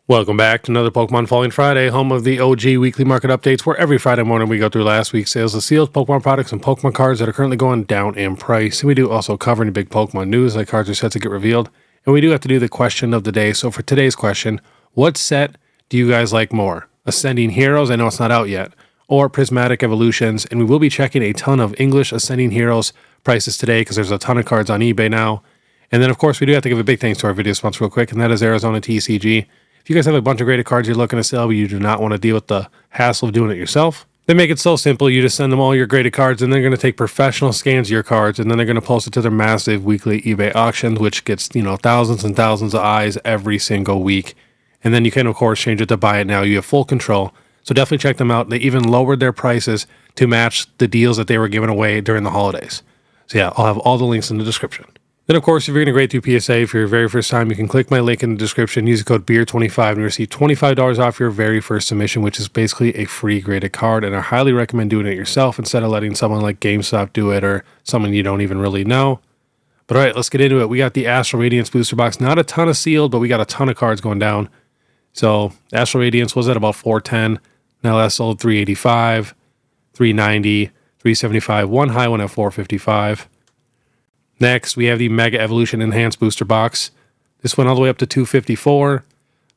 Welcome back to another Pokemon Falling Friday, home of the OG weekly market updates, where every Friday morning we go through last week's sales of sealed Pokemon products and Pokemon cards that are currently going down in price. And we do also cover any big Pokemon news, like cards are set to get revealed. And we do have to do the question of the day. So for today's question, what set do you guys like more? Ascending Heroes, I know it's not out yet, or Prismatic Evolutions? And we will be checking a ton of English Ascending Heroes prices today because there's a ton of cards on eBay now. And then, of course, we do have to give a big thanks to our video sponsor real quick, and that is ARIZONATCG. If you guys have a bunch of graded cards you're looking to sell, but you do not want to deal with the hassle of doing it yourself, they make it so simple. You just send them all your graded cards, and they're going to take professional scans of your cards, and then they're going to post it to their massive weekly eBay auction, which gets, thousands and thousands of eyes every single week. And then you can, of course, change it to buy it now. You have full control. So definitely check them out. They even lowered their prices to match the deals that they were giving away during the holidays. So yeah, I'll have all the links in the description. Then, of course, if you're going to grade through PSA for your very first time, you can click my link in the description, use the code BEARD25, and receive $25 off your very first submission, which is basically a free graded card. And I highly recommend doing it yourself instead of letting someone like GameStop do it or someone you don't even really know. But all right, let's get into it. We got the Astral Radiance booster box. Not a ton of sealed, but we got a ton of cards going down. So Astral Radiance was at about $410. Now that's sold $385, $390, $375. One high one at $455. Next, we have the Mega Evolution Enhanced Booster Box. This went all the way up to $254.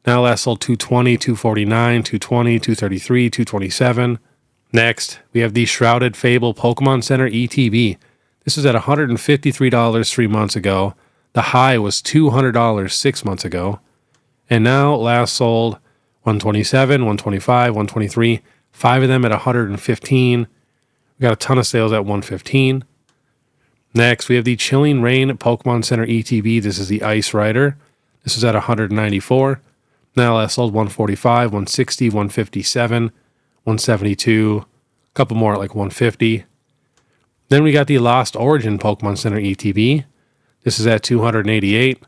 Now last sold $220, $249, $220, $233, $227. Next, we have the Shrouded Fable Pokemon Center ETB. This was at $153 3 months ago. The high was $200 6 months ago. And now last sold $127, $125, $123. 5 of them at $115. We got a ton of sales at $115. Next, we have the Chilling Rain Pokemon Center ETB. This is the Ice Rider. This is at $194. Now last sold $145, $160, $157, $172. A couple more at like $150. Then we got the Lost Origin Pokemon Center ETB. This is at $288.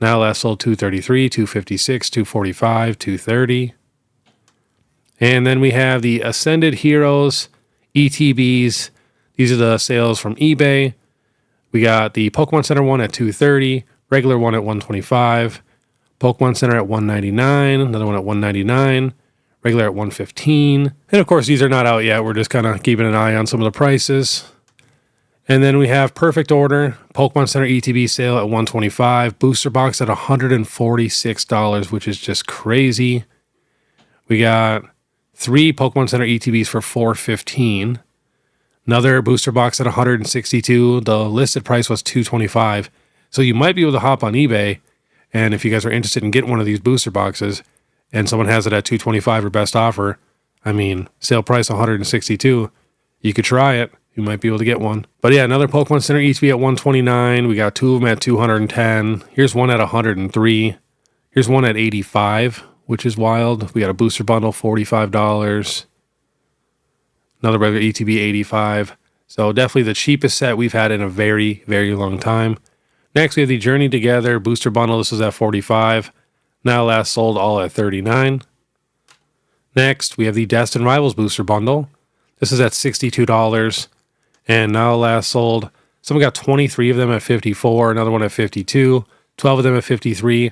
Now last sold $233, $256, $245, $230. And then we have the Ascended Heroes ETBs. These are the sales from eBay. We got the Pokemon Center one at $230, regular one at $125, Pokemon Center at $199, another one at $199, regular at $115. And of course, these are not out yet. We're just kind of keeping an eye on some of the prices. And then we have Perfect Order, Pokemon Center ETB sale at $125, booster box at $146, which is just crazy. We got 3 Pokemon Center ETBs for $415. Another booster box at $162. The listed price was $225. So you might be able to hop on eBay, and if you guys are interested in getting one of these booster boxes, and someone has it at $225 or best offer, I mean, sale price $162. You could try it. You might be able to get one. But yeah, another Pokemon Center ETB at $129. We got 2 of them at $210. Here's one at $103. Here's one at $85, which is wild. We got a booster bundle, $45. Another regular ETB, $85. So definitely the cheapest set we've had in a very, very long time. Next, we have the Journey Together booster bundle. This was at $45. Now last sold all at $39. Next, we have the Destined Rivals booster bundle. This is at $62. And now last sold. Someone got 23 of them at $54. Another one at $52. 12 of them at $53.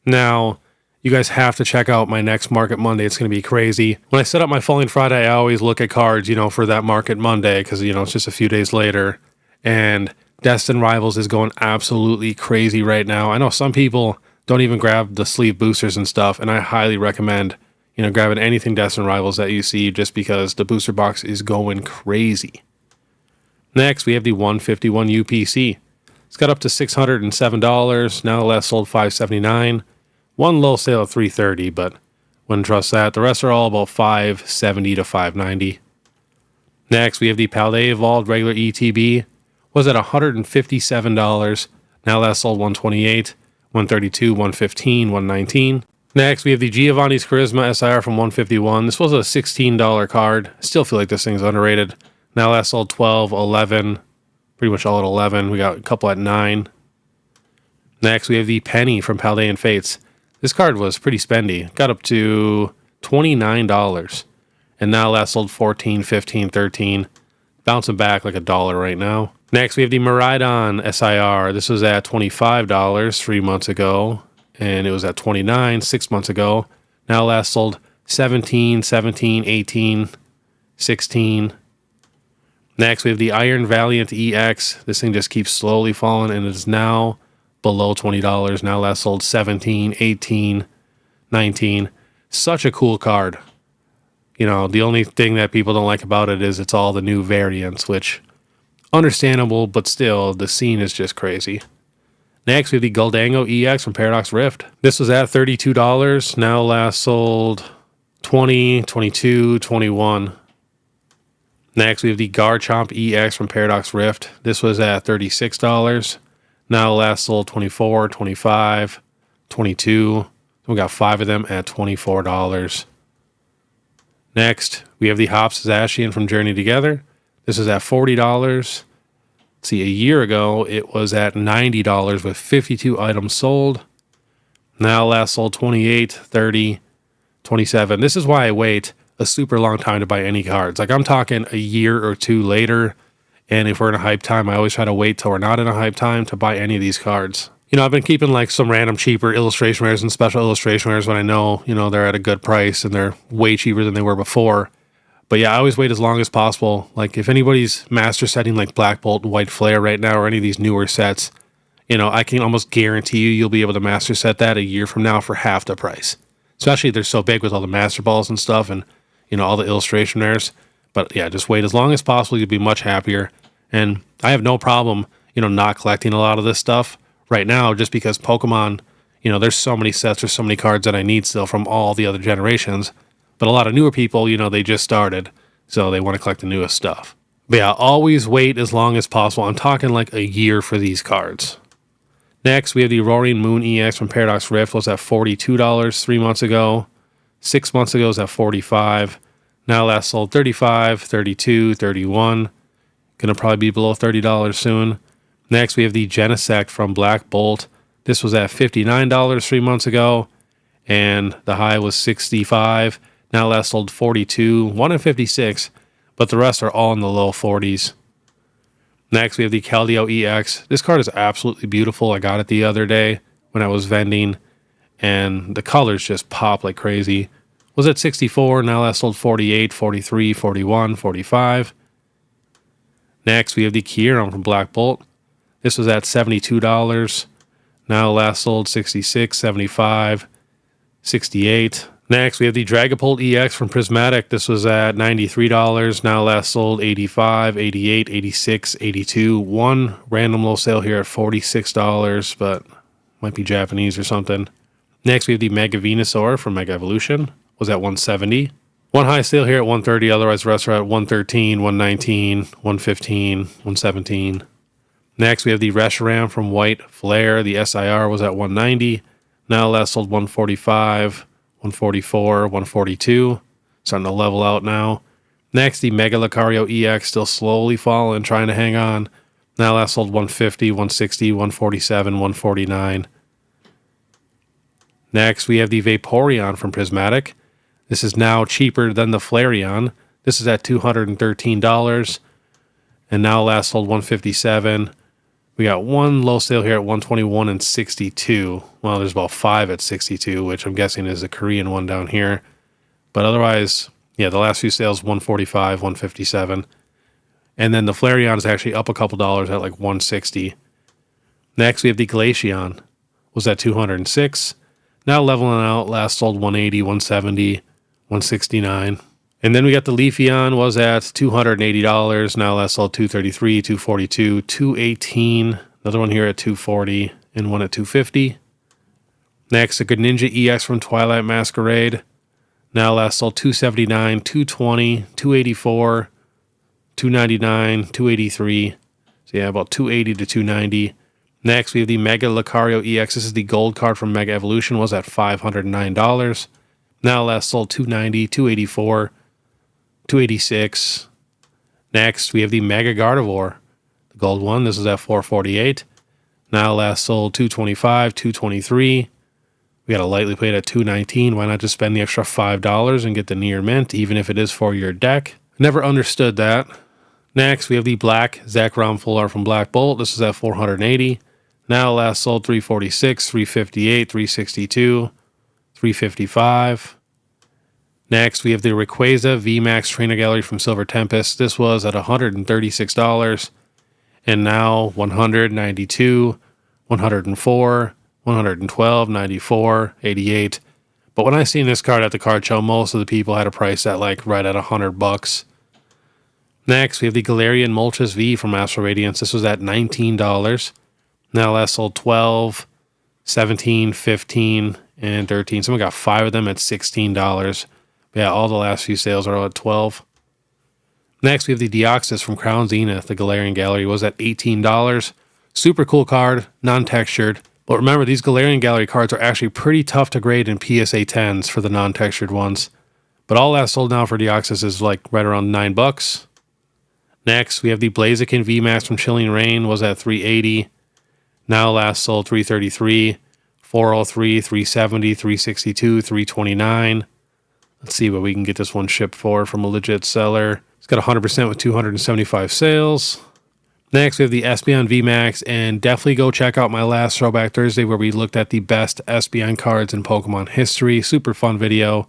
Now, you guys have to check out my next Market Monday. It's going to be crazy. When I set up my Falling Friday, I always look at cards, for that Market Monday because, it's just a few days later. And Destined Rivals is going absolutely crazy right now. I know some people don't even grab the sleeve boosters and stuff, and I highly recommend, grabbing anything Destined Rivals that you see just because the booster box is going crazy. Next, we have the 151 UPC. It's got up to $607. Now last sold $579. One low sale at $330, but wouldn't trust that. The rest are all about $570 to $590. Next, we have the Paldea Evolved regular ETB. Was at $157. Now last sold $128, $132, $115, $119. Next, we have the Giovanni's Charisma SIR from $151. This was a $16 card. Still feel like this thing's underrated. Now last sold $12, $11. Pretty much all at $11. We got a couple at $9. Next, we have the Penny from Paldean Fates. This card was pretty spendy. Got up to $29. And now last sold $14, $15, $13. Bouncing back like $1 right now. Next, we have the Miraidon SIR. This was at $25 3 months ago. and it was at 29 6 months ago. Now last sold 17, 17, 18, 16. Next, we have the Iron Valiant EX. This thing just keeps slowly falling, and it is now below $20. Now last sold 17, 18, 19. Such a cool card. You know, the only thing that people don't like about it is it's all the new variants, which understandable, but still, the scene is just crazy. Next, we have the Guldango EX from Paradox Rift. This was at $32. Now last sold 20, 22, 21. Next, we have the Garchomp EX from Paradox Rift. This was at $36. Now last sold 24, 25, 22. We got 5 of them at $24. Next, we have the Hops Zacian from Journey Together. This is at $40. Let's see, a year ago, it was at $90 with 52 items sold. Now last sold 28, 30, 27. This is why I wait a super long time to buy any cards. Like, I'm talking a year or two later, and if we're in a hype time, I always try to wait till we're not in a hype time to buy any of these cards. You know, I've been keeping like some random cheaper illustration rares and special illustration rares when I know, you know, they're at a good price and they're way cheaper than they were before. But yeah, I always wait as long as possible. Like, if anybody's master setting like Black Bolt and White Flare right now, or any of these newer sets, you know, I can almost guarantee you'll be able to master set that a year from now for half the price. Especially if they're so big with all the master balls and stuff, and, you know, all the illustration rares. But yeah, just wait as long as possible. You'll be much happier. And I have no problem, you know, not collecting a lot of this stuff right now, just because Pokemon, you know, there's so many sets, there's so many cards that I need still from all the other generations. But a lot of newer people, you know, they just started, so they want to collect the newest stuff. But yeah, always wait as long as possible. I'm talking like a year for these cards. Next, we have the Roaring Moon EX from Paradox Rift. Was at $42 3 months ago. 6 months ago was at $45. Now last sold $35, $32, $31. Gonna probably be below $30 soon. Next, we have the Genesect from Black Bolt. This was at $59 3 months ago, and the high was $65. Now last sold $42, 1 in 56, but the rest are all in the low 40s. Next, we have the Keldeo EX. This card is absolutely beautiful. I got it the other day when I was vending, and the colors just pop like crazy. Was at $64, now last sold $48, $43, $41, $45. Next, we have the Kyurem from Black Bolt. This was at $72. Now last sold $66, $75, $68. Next, we have the Dragapult EX from Prismatic. This was at $93. Now last sold $85, $88, $86, $82. One random low sale here at $46, but might be Japanese or something. Next, we have the Mega Venusaur from Mega Evolution. Was at $170. One high sale here at $130. Otherwise, the rest are at $113, $119, $115, $117. Next, we have the Reshiram from White Flare. The SIR was at $190. Now last sold $145, $144, $142. Starting to level out now. Next, the Mega Lucario EX, still slowly falling, trying to hang on. Now last sold $150, $160, $147, $149. Next, we have the Vaporeon from Prismatic. This is now cheaper than the Flareon. This is at $213. And now last sold $157. We got one low sale here at $121 and $62. Well, there's about 5 at $62, which I'm guessing is a Korean one down here. But otherwise, yeah, the last few sales, $145, $157. And then the Flareon is actually up a couple dollars at like $160. Next, we have the Glaceon. Was at $206. Now leveling out, last sold $180, $170, $169. And then we got the Leafeon, was at $280. Now last sold $233, $242, $218. Another one here at $240 and one at $250. Next, a Greninja EX from Twilight Masquerade. Now last sold $279, $220, $284, $299, $283. So yeah, about $280 to $290. Next, we have the Mega Lucario EX. This is the gold card from Mega Evolution. Was at $509. Now last sold $290, $284, $286. Next, we have the Mega Gardevoir, the gold one. This is at $448. Now last sold $225, $223. We got a lightly played at $219. Why not just spend the extra $5 and get the near mint, even if it is for your deck? Never understood that. Next, we have the Black Zekrom Full Art from Black Bolt. This is at $480. Now last sold 346, 358, 362, 355. Next, we have the Rayquaza VMAX Trainer Gallery from Silver Tempest. This was at $136, and now 192, 104, 112, 94, 88. But when I seen this card at the card show, most of the people had a price at like right at $100. Next, we have the Galarian Moltres V from Astral Radiance. This was at $19. Now last sold 12, 17, 15, and 13. Someone got 5 of them at $16. Yeah, all the last few sales are all at 12. Next, we have the Deoxys from Crown Zenith. The Galarian Gallery was at $18. Super cool card, non-textured. But remember, these Galarian Gallery cards are actually pretty tough to grade in PSA 10s for the non-textured ones. But all last sold now for Deoxys is like right around $9. Next, we have the Blaziken VMAX from Chilling Reign. Was at $380. Now last sold $333, $403, $370, $362, $329. Let's see what we can get this one shipped for from a legit seller. It's got 100% with 275 sales. Next, we have the Espeon VMAX, and definitely go check out my last Throwback Thursday where we looked at the best Espeon cards in Pokemon history. Super fun video.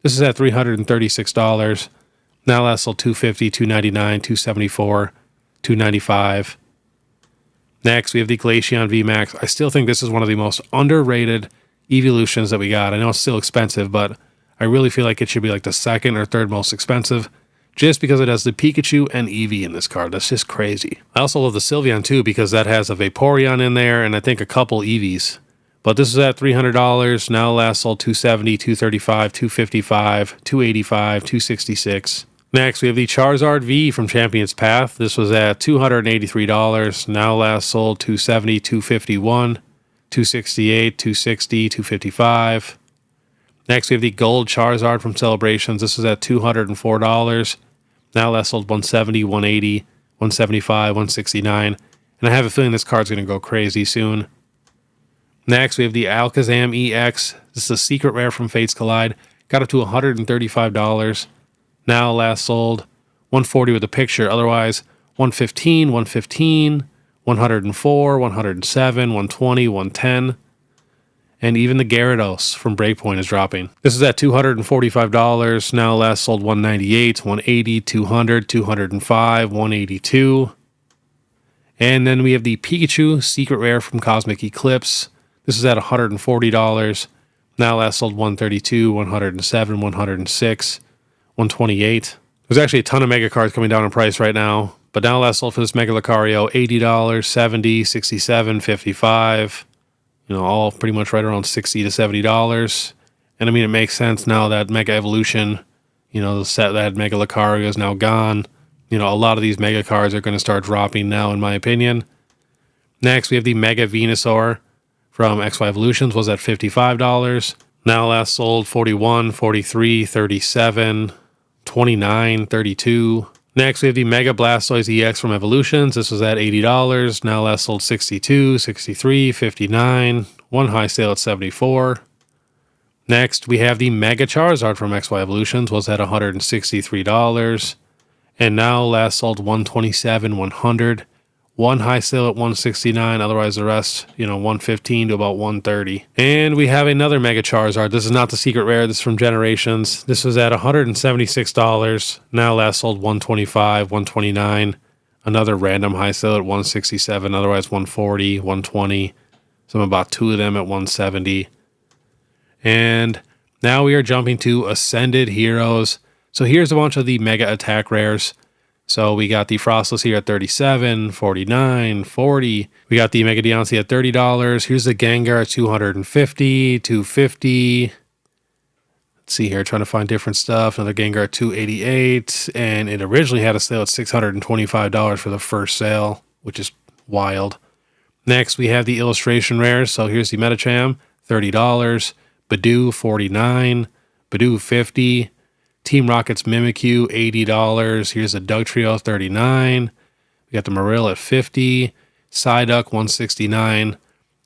This is at $336. Now last sold $250, $299, $274, $295. Next, we have the Glaceon VMAX. I still think this is one of the most underrated Eeveelutions that we got. I know it's still expensive, but I really feel like it should be like the second or third most expensive, just because it has the Pikachu and Eevee in this card. That's just crazy. I also love the Sylveon too, because that has a Vaporeon in there and I think a couple Eevees. But this is at $300. Now last sold $270, $235, $255, $285, $266. Next, we have the Charizard V from Champion's Path. This was at $283. Now last sold $270, $251, $268, $260, $255. Next, we have the Gold Charizard from Celebrations. This is at $204. Now last sold $170, $180, $175, $169. And I have a feeling this card's going to go crazy soon. Next, we have the Alakazam EX. This is a secret rare from Fates Collide. Got up to $135. Now last sold $140 with a picture. Otherwise, $115, $115, $104, $107, $120, $110. And even the Gyarados from Breakpoint is dropping. This is at $245. Now last sold $198, $180, $200, $205, $182. And then we have the Pikachu Secret Rare from Cosmic Eclipse. This is at $140. Now last sold $132, $107, $106, $128. There's actually a ton of Mega cards coming down in price right now. But now last sold for this Mega Lucario, $80, $70, $67, $55. You know, all pretty much right around $60 to $70. And I mean, it makes sense now that Mega Evolution, you know, the set that had Mega Lucario is now gone. You know, a lot of these Mega cards are going to start dropping now, in my opinion. Next, we have the Mega Venusaur from XY Evolutions, was at $55. Now last sold $41, $43, $37, $29, $32. Next, we have the Mega Blastoise EX from Evolutions. This was at $80. Now last sold $62, $63, $59. One high sale at $74. Next, we have the Mega Charizard from XY Evolutions. Was at $163. And now last sold $127, $100. One high sale at $169. Otherwise, the rest, you know, $115 to about $130. And we have another Mega Charizard. This is not the secret rare. This is from Generations. This was at $176. Now last sold $125, $129. Another random high sale at $167. Otherwise, $140, $120. Some about 2 of them at $170. And now we are jumping to Ascended Heroes. So here's a bunch of the Mega Attack rares. So we got the Frostless here at $37, $49, $40. We got the Mega Deontay at $30. Here's the Gengar at $250, $250. Let's see here, trying to find different stuff. Another Gengar at $288. And it originally had a sale at $625 for the first sale, which is wild. Next, we have the illustration rares. So here's the Metatcg, $30. Badoo, $49. Badoo, $50. Team Rocket's Mimikyu, $80. Here's the Dugtrio, $39. We got the Marill at $50. Psyduck, $169.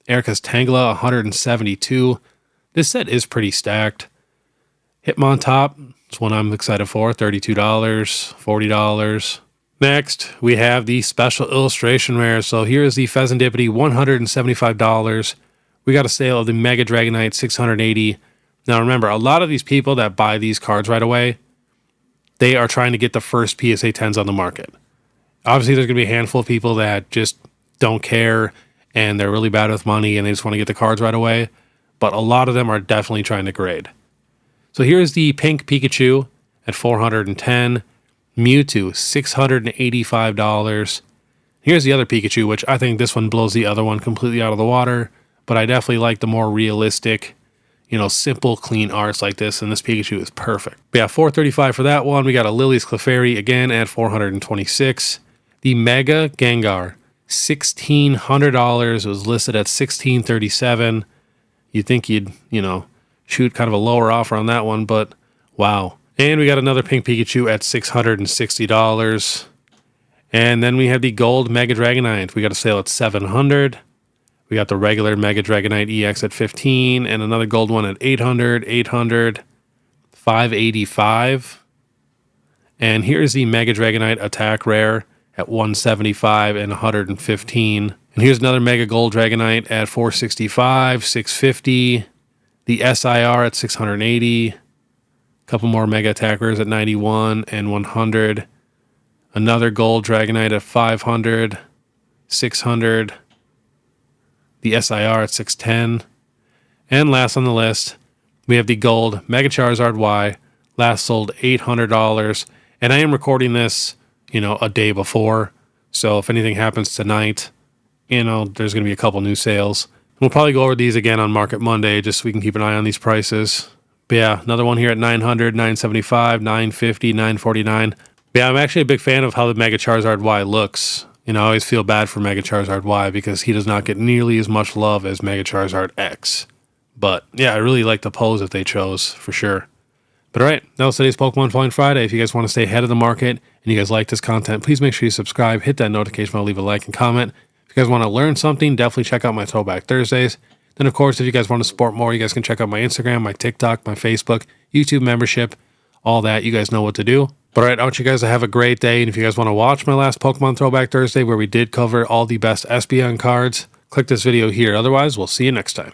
Erica's Tangela, $172. This set is pretty stacked. Hitmontop, it's one I'm excited for, $32, $40. Next, we have the special illustration rares. So here is the Pheasantipity, $175. We got a sale of the Mega Dragonite, $680. Now remember, a lot of these people that buy these cards right away, they are trying to get the first PSA 10s on the market. Obviously, there's going to be a handful of people that just don't care and they're really bad with money and they just want to get the cards right away. But a lot of them are definitely trying to grade. So here's the pink Pikachu at $410. Mewtwo, $685. Here's the other Pikachu, which I think this one blows the other one completely out of the water. But I definitely like the more realistic, simple, clean arts like this, and this Pikachu is perfect. But yeah, $435 for that one. We got a Lily's Clefairy again at $426. The Mega Gengar, $1,600. It was listed at $1,637. You'd think you'd, shoot kind of a lower offer on that one, but wow. And we got another pink Pikachu at $660. And then we have the gold Mega Dragonite. We got a sale at $700. We got the regular Mega Dragonite EX at $15, and another gold one at $800, $585. And here's the Mega Dragonite Attack Rare at $175 and $115. And here's another Mega Gold Dragonite at $465, $650. The SIR at $680. A couple more Mega Attackers at $91 and $100. Another Gold Dragonite at $500, $600. The SIR at $610. And last on the list, we have the gold Mega Charizard Y, last sold $800. And I am recording this, a day before. So if anything happens tonight, there's going to be a couple new sales. We'll probably go over these again on Market Monday just so we can keep an eye on these prices. But yeah, another one here at $900, $975, $950, $949. But yeah, I'm actually a big fan of how the Mega Charizard Y looks. I always feel bad for Mega Charizard Y because he does not get nearly as much love as Mega Charizard X. But yeah, I really like the pose that they chose, for sure. But alright, that was today's Pokemon Falling Friday. If you guys want to stay ahead of the market and you guys like this content, please make sure you subscribe, hit that notification bell, leave a like and comment. If you guys want to learn something, definitely check out my Throwback Thursdays. Then, of course, if you guys want to support more, you guys can check out my Instagram, my TikTok, my Facebook, YouTube membership, all that. You guys know what to do. But all right, I want you guys to have a great day. And if you guys want to watch my last Pokemon Throwback Thursday, where we did cover all the best Espeon cards, click this video here. Otherwise, we'll see you next time.